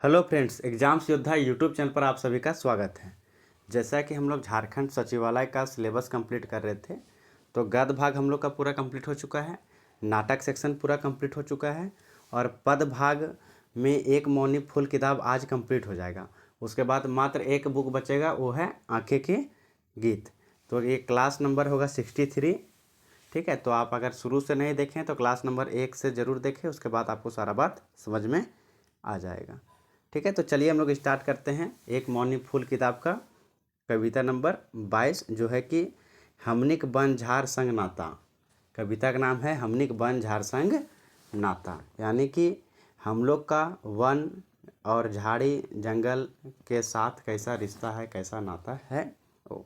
Hello friends, exams योद्धा YouTube channel पर आप सभी का स्वागत है। जैसा कि हम लोग झारखंड सचिवालय का सिलेबस कंप्लीट कर रहे थे, तो गद्य भाग हम लोग का पूरा कंप्लीट हो चुका है, नाटक सेक्शन पूरा कंप्लीट हो चुका है और पद भाग में एक मौनी फुल किताब आज कंप्लीट हो जाएगा। उसके बाद मात्र एक बुक बचेगा, वो है आंखें के गीत। तो ये क्लास नंबर होगा 63। ठीक है, तो आप अगर शुरू से नहीं देखें तो क्लास नंबर 1 से ज़रूर देखें, उसके बाद आपको सारा बात समझ में आ जाएगा। ठीक है, तो चलिए हम लोग स्टार्ट करते हैं एक मौनी फूल किताब का कविता नंबर 22, जो है कि हमनिक बन झार संग नाता। कविता का नाम है हमनिक बन झार संग नाता, यानी कि हम लोग का वन और झाड़ी जंगल के साथ कैसा रिश्ता है, कैसा नाता है। ओ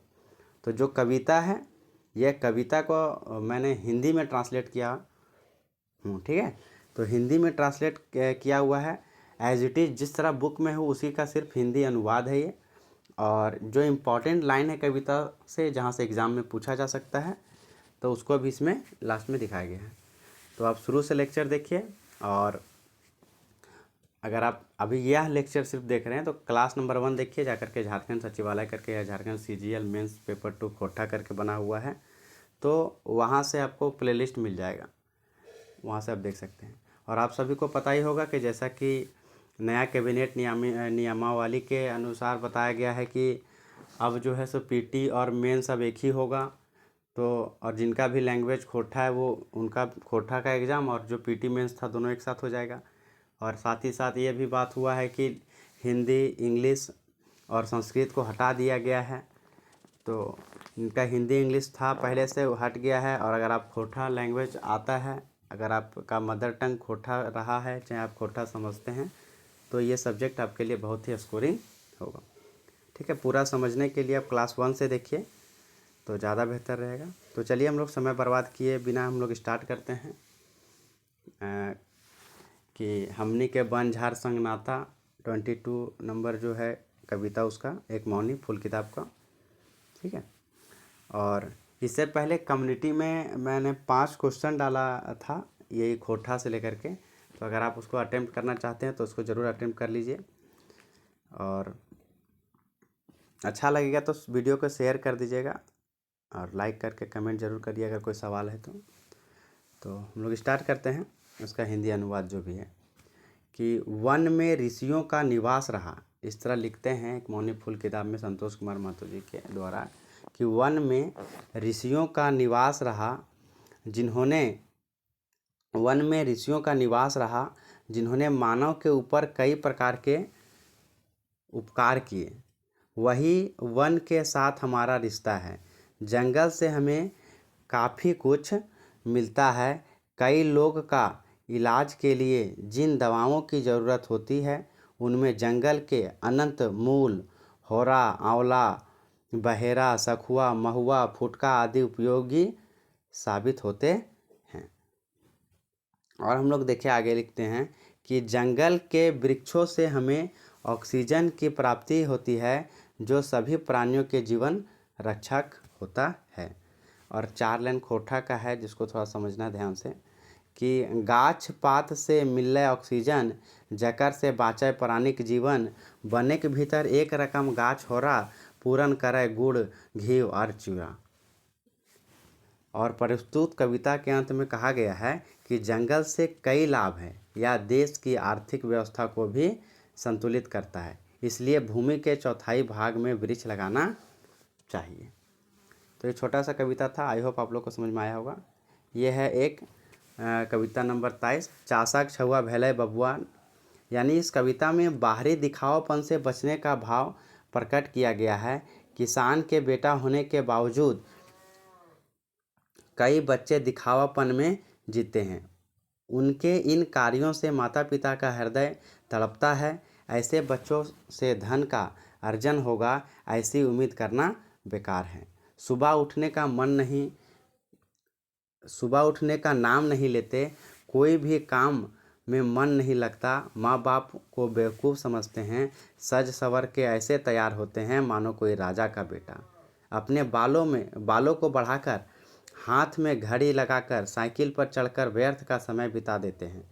तो जो कविता है, यह कविता को मैंने हिंदी में ट्रांसलेट किया हूँ। ठीक है, तो हिंदी में ट्रांसलेट किया हुआ है एज इट इज़, जिस तरह बुक में हो उसी का सिर्फ हिंदी अनुवाद है ये। और जो इम्पॉर्टेंट लाइन है कविता से, जहाँ से एग्ज़ाम में पूछा जा सकता है, तो उसको भी इसमें लास्ट में दिखाया गया है। तो आप शुरू से लेक्चर देखिए, और अगर आप अभी यह लेक्चर सिर्फ देख रहे हैं तो क्लास नंबर 1 देखिए जा करके, झारखंड सचिवालय करके या Jharkhand CGL mains paper 2 quota करके बना हुआ है, तो वहाँ से आपको प्लेलिस्ट मिल जाएगा, वहाँ से आप देख सकते हैं। और आप सभी को पता ही होगा कि जैसा कि नया कैबिनेट नियमावली के अनुसार बताया गया है कि अब जो है सो PT और मेन सब एक ही होगा। तो और जिनका भी लैंग्वेज खोटा है वो उनका खोटा का एग्ज़ाम और जो PT मेंस था दोनों एक साथ हो जाएगा। और साथ ही साथ ये भी बात हुआ है कि हिंदी, इंग्लिश और संस्कृत को हटा दिया गया है। तो इनका हिंदी इंग्लिश था पहले से, वो हट गया है। और अगर आप खोटा लैंग्वेज आता है, अगर आपका मदर टंग खोटा रहा है, चाहे आप खोटा समझते हैं, तो ये सब्जेक्ट आपके लिए बहुत ही स्कोरिंग होगा। ठीक है, पूरा समझने के लिए आप क्लास 1 से देखिए तो ज़्यादा बेहतर रहेगा। तो चलिए हम लोग समय बर्बाद किए बिना हम लोग स्टार्ट करते हैं कि हमनी के बन झार संग नाता 22 नंबर जो है कविता, उसका एक मौनी फुल किताब का। ठीक है, और इससे पहले कम्युनिटी में मैंने 5 क्वेश्चन डाला था, यही खोटा से लेकर के। तो अगर आप उसको अटेम्प्ट करना चाहते हैं तो उसको ज़रूर अटेम्प्ट कर लीजिए, और अच्छा लगेगा तो वीडियो को शेयर कर दीजिएगा और लाइक करके कमेंट ज़रूर करिए अगर कोई सवाल है तो हम लोग स्टार्ट करते हैं। उसका हिंदी अनुवाद जो भी है कि वन में ऋषियों का निवास रहा, इस तरह लिखते हैं एक मौनी फूल किताब में संतोष कुमार महतो जी के द्वारा, कि वन में ऋषियों का निवास रहा जिन्होंने मानव के ऊपर कई प्रकार के उपकार किए। वही वन के साथ हमारा रिश्ता है। जंगल से हमें काफ़ी कुछ मिलता है। कई लोग का इलाज के लिए जिन दवाओं की ज़रूरत होती है, उनमें जंगल के अनंत मूल, होरा, आंवला, बहेरा, सखुआ, महुआ, फुटका आदि उपयोगी साबित होते हैं। और हम लोग देखिए आगे लिखते हैं कि जंगल के वृक्षों से हमें ऑक्सीजन की प्राप्ति होती है, जो सभी प्राणियों के जीवन रक्षक होता है। और 4 लाइन खोटा का है, जिसको थोड़ा समझना ध्यान से, कि गाछ पात से मिले ऑक्सीजन, जकर से बाँचे प्राणिक जीवन, बने के भीतर एक रकम गाछ होरा, पूरन करे गुड़ घी और चूड़ा। और प्रस्तुत कविता के अंत में कहा गया है कि जंगल से कई लाभ हैं, या देश की आर्थिक व्यवस्था को भी संतुलित करता है, इसलिए भूमि के चौथाई भाग में वृक्ष लगाना चाहिए। तो ये छोटा सा कविता था, आई होप आप लोग को समझ में आया होगा। ये है एक कविता नंबर 23, चासा छुआ भैले बबुआन। यानी इस कविता में बाहरी दिखावापन से बचने का भाव प्रकट किया गया है। किसान के बेटा होने के बावजूद कई बच्चे दिखावापन में जीते हैं। उनके इन कार्यों से माता पिता का हृदय तड़पता है। ऐसे बच्चों से धन का अर्जन होगा, ऐसी उम्मीद करना बेकार है। सुबह उठने का नाम नहीं लेते, कोई भी काम में मन नहीं लगता। माँ बाप को बेवकूफ़ समझते हैं, सज सवर के ऐसे तैयार होते हैं मानो कोई राजा का बेटा। अपने बालों को बढ़ाकर, हाथ में घड़ी लगाकर, साइकिल पर चढ़कर व्यर्थ का समय बिता देते हैं।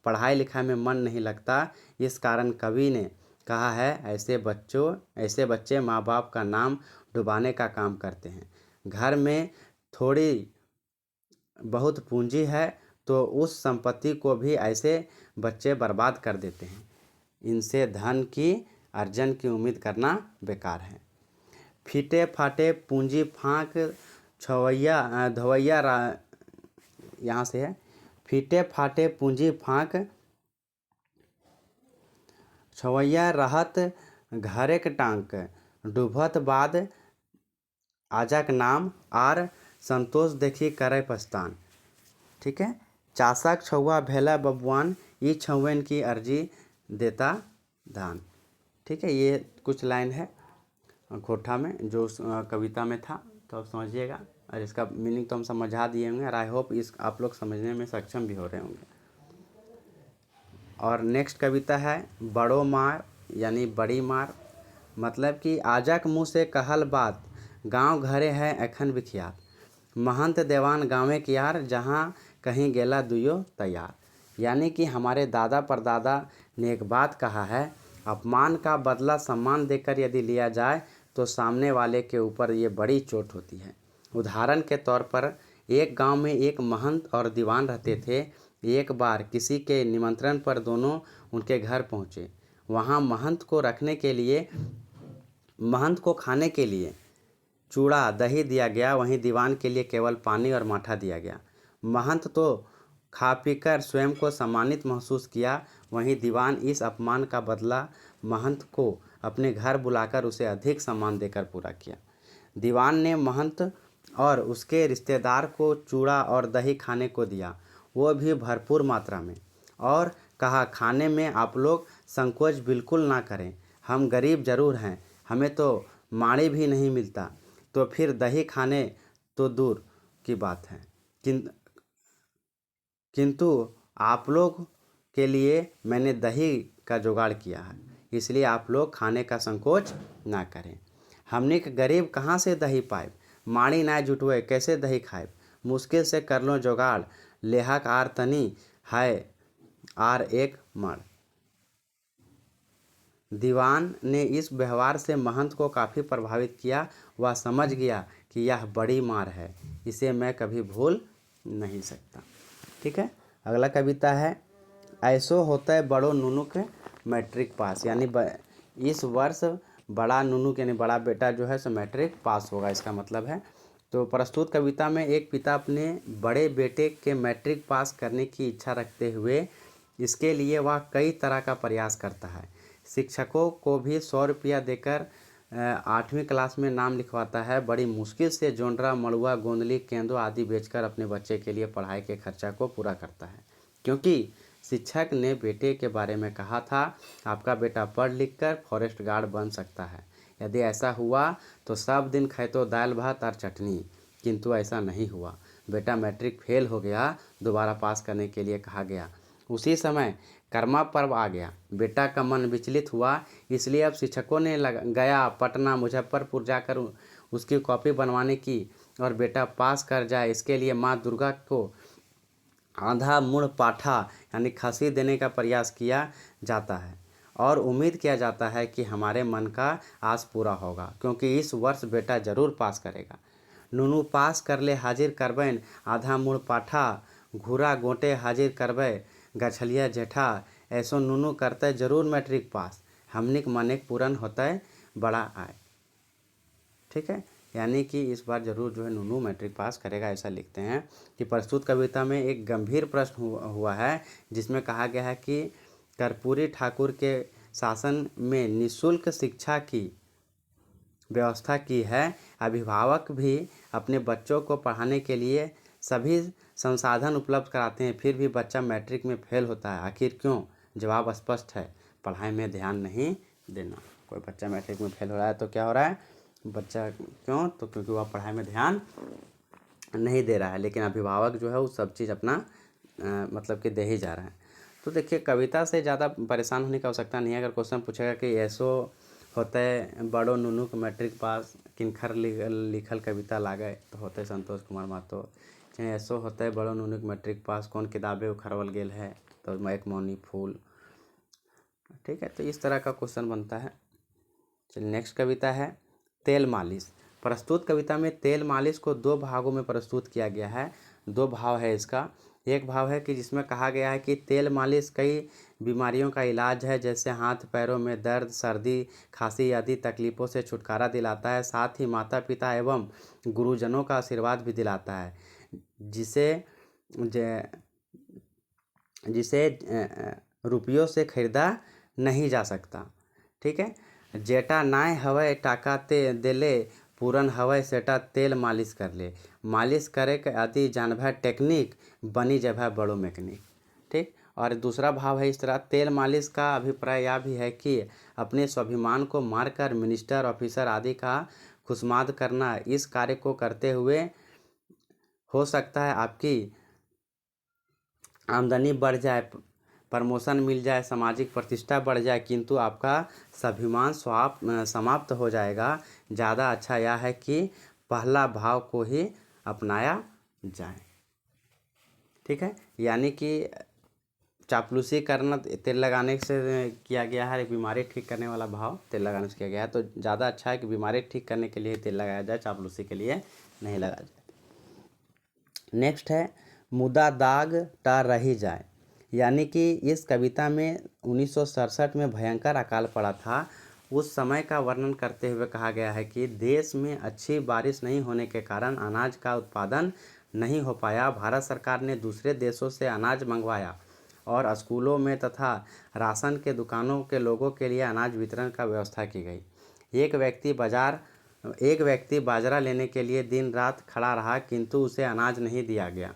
पढ़ाई लिखाई में मन नहीं लगता। इस कारण कवि ने कहा है, ऐसे बच्चे माँ बाप का नाम डुबाने का काम करते हैं। घर में थोड़ी बहुत पूंजी है तो उस संपत्ति को भी ऐसे बच्चे बर्बाद कर देते हैं। इनसे धन की अर्जन की उम्मीद करना बेकार है। फीटे फाटे पूंजी फाँक धवैया यहाँ से है, फीटे फाटे पूंजी फाँक छवैया रहत घरेक टांक, डूबत बाद आजक नाम आर संतोष देखी करे पछतान। ठीक है, चासक छौआ भेला बबुआन, ई छौवन की अर्जी देता धान। ठीक है, ये कुछ लाइन है खोठा में जो उस कविता में था, तो आप समझिएगा। और इसका मीनिंग तो हम समझा दिए होंगे और आई होप आप लोग समझने में सक्षम भी हो रहे होंगे। और नेक्स्ट कविता है बड़ो मार यानी बड़ी मार। मतलब कि आजक मुँह से कहल बात, गांव घरे है एखन विख्यात। महंत देवान गाँवे की यार, जहाँ कहीं गेला दुयो तैयार। यानी कि हमारे दादा परदादा ने एक बात कहा है, अपमान का बदला सम्मान देकर यदि लिया जाए तो सामने वाले के ऊपर ये बड़ी चोट होती है। उदाहरण के तौर पर एक गांव में एक महंत और दीवान रहते थे। एक बार किसी के निमंत्रण पर दोनों उनके घर पहुँचे। वहाँ महंत को खाने के लिए चूड़ा दही दिया गया, वहीं दीवान के लिए केवल पानी और माठा दिया गया। महंत तो खा पीकर स्वयं को सम्मानित महसूस किया, वहीं दीवान इस अपमान का बदला महंत को अपने घर बुलाकर उसे अधिक सम्मान देकर पूरा किया। दीवान ने महंत और उसके रिश्तेदार को चूड़ा और दही खाने को दिया, वो भी भरपूर मात्रा में, और कहा खाने में आप लोग संकोच बिल्कुल ना करें, हम गरीब जरूर हैं, हमें तो माड़ी भी नहीं मिलता, तो फिर दही खाने तो दूर की बात है, किंतु आप लोग के लिए मैंने दही का जुगाड़ किया है, इसलिए आप लोग खाने का संकोच ना करें। हमने के गरीब कहाँ से दही पाए, माड़ी ना जुटवे कैसे दही खाए, मुश्किल से कर लो जुगाड़, लेहक आर तनी है आर एक मण। दीवान ने इस व्यवहार से महंत को काफ़ी प्रभावित किया। वह समझ गया कि यह बड़ी मार है, इसे मैं कभी भूल नहीं सकता। ठीक है, अगला कविता है ऐसो होता है बड़ो नुनुक मैट्रिक पास। यानी इस वर्ष बड़ा नुनुक यानी बड़ा बेटा जो है सो मैट्रिक पास होगा, इसका मतलब है। तो प्रस्तुत कविता में एक पिता अपने बड़े बेटे के मैट्रिक पास करने की इच्छा रखते हुए इसके लिए वह कई तरह का प्रयास करता है। शिक्षकों को भी 100 रुपया देकर 8वीं क्लास में नाम लिखवाता है। बड़ी मुश्किल से जोंडरा मड़ुआ गोंदली केंदो आदि बेचकर अपने बच्चे के लिए पढ़ाई के खर्चा को पूरा करता है, क्योंकि शिक्षक ने बेटे के बारे में कहा था आपका बेटा पढ़ लिख कर फॉरेस्ट गार्ड बन सकता है। यदि ऐसा हुआ तो सब दिन खाए दाल भात और चटनी, किंतु ऐसा नहीं हुआ। बेटा मैट्रिक फेल हो गया, दोबारा पास करने के लिए कहा गया। उसी समय कर्मा पर्व आ गया। बेटा का मन विचलित हुआ, इसलिए अब शिक्षकों ने गया पटना मुजफ्फरपुर जाकर उसकी कॉपी बनवाने की, और बेटा पास कर जाए इसके लिए माँ दुर्गा को आधा मुड़ पाठा यानी खसी देने का प्रयास किया जाता है, और उम्मीद किया जाता है कि हमारे मन का आस पूरा होगा, क्योंकि इस वर्ष बेटा जरूर पास करेगा। नुनू पास कर ले हाजिर करबैन आधा मुड़ पाठा, घूरा गोटे हाजिर करबै गछलिया जेठा, ऐसो नुनू करते जरूर मैट्रिक पास, हमनिक मनेक पूरन होते बड़ा आय। ठीक है, यानी कि इस बार जरूर जो है नुनू मैट्रिक पास करेगा, ऐसा लिखते हैं। कि प्रस्तुत कविता में एक गंभीर प्रश्न हुआ है, जिसमें कहा गया है कि कर्पूरी ठाकुर के शासन में निःशुल्क शिक्षा की व्यवस्था की है। अभिभावक भी अपने बच्चों को पढ़ाने के लिए सभी संसाधन उपलब्ध कराते हैं, फिर भी बच्चा मैट्रिक में फेल होता है, आखिर क्यों? जवाब स्पष्ट है, पढ़ाई में ध्यान नहीं देना। कोई बच्चा मैट्रिक में फेल हो रहा है तो क्या हो रहा है, बच्चा क्यों? तो क्योंकि वह पढ़ाई में ध्यान नहीं दे रहा है, लेकिन अभिभावक जो है वो सब चीज़ अपना मतलब कि दे ही जा रहा है। तो देखिए, कविता से ज़्यादा परेशान होने की आवश्यकता नहीं है। अगर क्वेश्चन पूछेगा कि ऐसो होते बड़ो नुनुक मैट्रिक पास किनखर लिखल कविता लागे, तो होते संतोष कुमार महतो। ऐसो होते बड़ो नुनुक मैट्रिक पास कौन किताबें उखड़वल गेल है, तो एक मौनी फूल। ठीक है, तो इस तरह का क्वेश्चन बनता है। चलिए नेक्स्ट कविता है तेल मालिश। प्रस्तुत कविता में तेल मालिश को दो भागों में प्रस्तुत किया गया है। दो भाव है इसका। एक भाव है कि जिसमें कहा गया है कि तेल मालिश कई बीमारियों का इलाज है, जैसे हाथ पैरों में दर्द, सर्दी, खांसी आदि तकलीफ़ों से छुटकारा दिलाता है। साथ ही माता पिता एवं गुरुजनों का आशीर्वाद भी दिलाता है, जिसे जिसे रुपयों से खरीदा नहीं जा सकता। ठीक है, जेटा नाय हवय टाका ते देले, पूरन हवय सेटा तेल मालिश कर ले। मालिश करे के आदि जानभर टेक्निक, बनी जभा बड़ो मैकेनिक। ठीक, और दूसरा भाव है इस तरह, तेल मालिश का अभिप्राय यह भी है कि अपने स्वाभिमान को मारकर मिनिस्टर, ऑफिसर आदि का खुशमाद करना। इस कार्य को करते हुए हो सकता है आपकी आमदनी बढ़ जाए, प्रमोशन मिल जाए, सामाजिक प्रतिष्ठा बढ़ जाए, किंतु आपका स्वाभिमान समाप्त हो जाएगा। ज़्यादा अच्छा यह है कि पहला भाव को ही अपनाया जाए। ठीक है, यानी कि चापलूसी करना तेल लगाने से किया गया है, बीमारी ठीक करने वाला भाव तेल लगाने से किया गया है। तो ज़्यादा अच्छा है कि बीमारी ठीक करने के लिए तेल लगाया जाए, चापलूसी के लिए नहीं लगाया जाए। नेक्स्ट है मुदा दाग टा रही जाए। यानी कि इस कविता में 1967 में भयंकर अकाल पड़ा था। उस समय का वर्णन करते हुए कहा गया है कि देश में अच्छी बारिश नहीं होने के कारण अनाज का उत्पादन नहीं हो पाया। भारत सरकार ने दूसरे देशों से अनाज मंगवाया और स्कूलों में तथा राशन के दुकानों के लोगों के लिए अनाज वितरण का व्यवस्था की गई। एक व्यक्ति बाजरा लेने के लिए दिन रात खड़ा रहा, किंतु उसे अनाज नहीं दिया गया।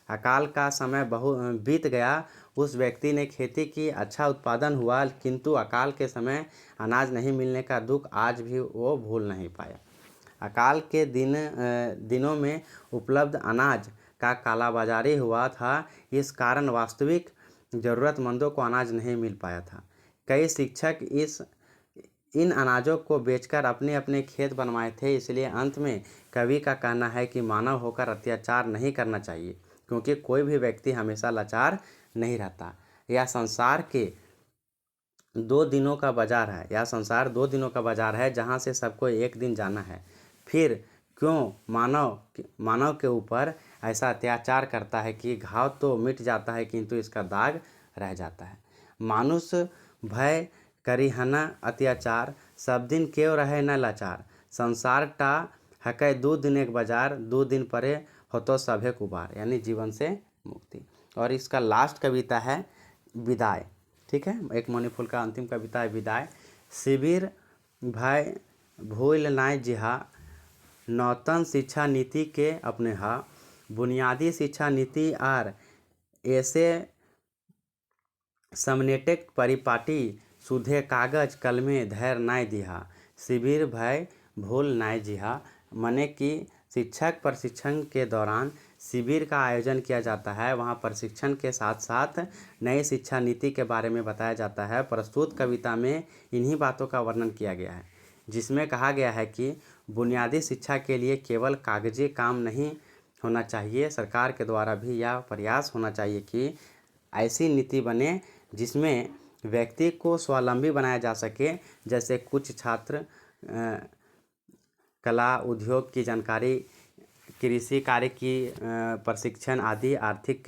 अकाल का समय बीत गया। उस व्यक्ति ने खेती की, अच्छा उत्पादन हुआ, किंतु अकाल के समय अनाज नहीं मिलने का दुख आज भी वो भूल नहीं पाया। अकाल के दिनों में उपलब्ध अनाज का कालाबाजारी हुआ था। इस कारण वास्तविक ज़रूरतमंदों को अनाज नहीं मिल पाया था। कई शिक्षक इन अनाजों को बेचकर अपने अपने खेत बनवाए थे। इसलिए अंत में कवि का कहना है कि मानव होकर अत्याचार नहीं करना चाहिए, क्योंकि कोई भी व्यक्ति हमेशा लाचार नहीं रहता। यह संसार 2 दिनों का बाजार है, जहाँ से सबको एक दिन जाना है। फिर क्यों मानव के ऊपर ऐसा अत्याचार करता है कि घाव तो मिट जाता है, किंतु इसका दाग रह जाता है। मानुष भय करिहना अत्याचार, सब दिन क्यों रहे न लाचार। संसार टा हकै 2 दिन एक बाजार, 2 दिन परे हो तो सभे कुबार। यानी जीवन से मुक्ति। और इसका लास्ट कविता है विदाई। ठीक है, एक मणिफूल का अंतिम कविता है विदाई। शिविर भय भूल नाय जिहा, नौतन शिक्षा नीति के अपने हा। बुनियादी शिक्षा नीति आर ऐसे समनेटेक परिपाटी, सुधे कागज कलमे धैर्य नाय दिहा। शिविर भय भूल नाय जिहा, माने कि शिक्षक प्रशिक्षण के दौरान शिविर का आयोजन किया जाता है। वहाँ प्रशिक्षण के साथ साथ नई शिक्षा नीति के बारे में बताया जाता है। प्रस्तुत कविता में इन्हीं बातों का वर्णन किया गया है, जिसमें कहा गया है कि बुनियादी शिक्षा के लिए केवल कागजी काम नहीं होना चाहिए, सरकार के द्वारा भी यह प्रयास होना चाहिए कि ऐसी नीति बने जिसमें व्यक्ति को स्वावलंबी बनाया जा सके। जैसे कुछ छात्र कला उद्योग की जानकारी, कृषि कार्य की प्रशिक्षण आदि आर्थिक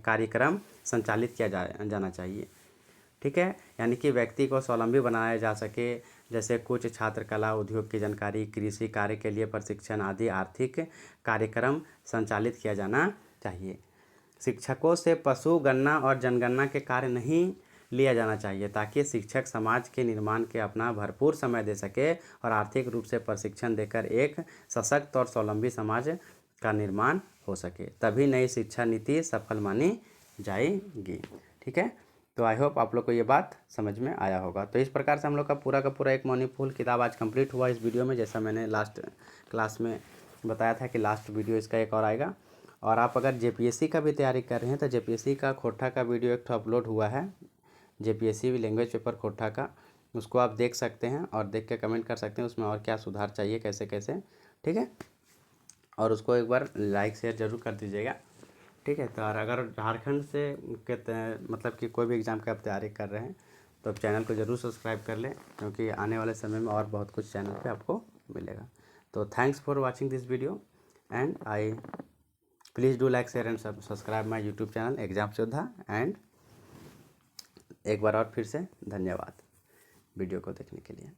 कार्यक्रम संचालित किया जाना चाहिए। ठीक है, यानी कि व्यक्ति को स्वावलंबी बनाया जा सके। जैसे कुछ छात्र कला उद्योग की जानकारी, कृषि कार्य के लिए प्रशिक्षण आदि आर्थिक कार्यक्रम संचालित किया जाना चाहिए। शिक्षकों से पशु गणना और जनगणना के कार्य नहीं लिया जाना चाहिए, ताकि शिक्षक समाज के निर्माण के अपना भरपूर समय दे सके और आर्थिक रूप से प्रशिक्षण देकर एक सशक्त और स्वावलंबी समाज का निर्माण हो सके। तभी नई शिक्षा नीति सफल मानी जाएगी। ठीक है, तो आई होप आप लोग को ये बात समझ में आया होगा। तो इस प्रकार से हम लोग का पूरा एक मौनी फूल किताब आज कंप्लीट हुआ इस वीडियो में। जैसा मैंने लास्ट क्लास में बताया था कि लास्ट वीडियो इसका एक और आएगा। और आप अगर जेपीएससी का भी तैयारी कर रहे हैं तो जेपीएससी का खोटा का वीडियो एक अपलोड हुआ है, जेपीएससी लैंग्वेज पेपर खोटा का, उसको आप देख सकते हैं और देख के कमेंट कर सकते हैं उसमें और क्या सुधार चाहिए, कैसे कैसे। ठीक है, और उसको एक बार लाइक शेयर ज़रूर कर दीजिएगा। ठीक है। तो और अगर झारखंड से मतलब कि कोई भी एग्ज़ाम का आप तैयारी कर रहे हैं तो आप चैनल को ज़रूर सब्सक्राइब कर लें, क्योंकि आने वाले समय में और बहुत कुछ चैनल पे आपको मिलेगा। तो thanks for watching this video and I please do like share and subscribe my YouTube channel exams योद्धा। एंड एक बार और फिर से धन्यवाद वीडियो को देखने के लिए।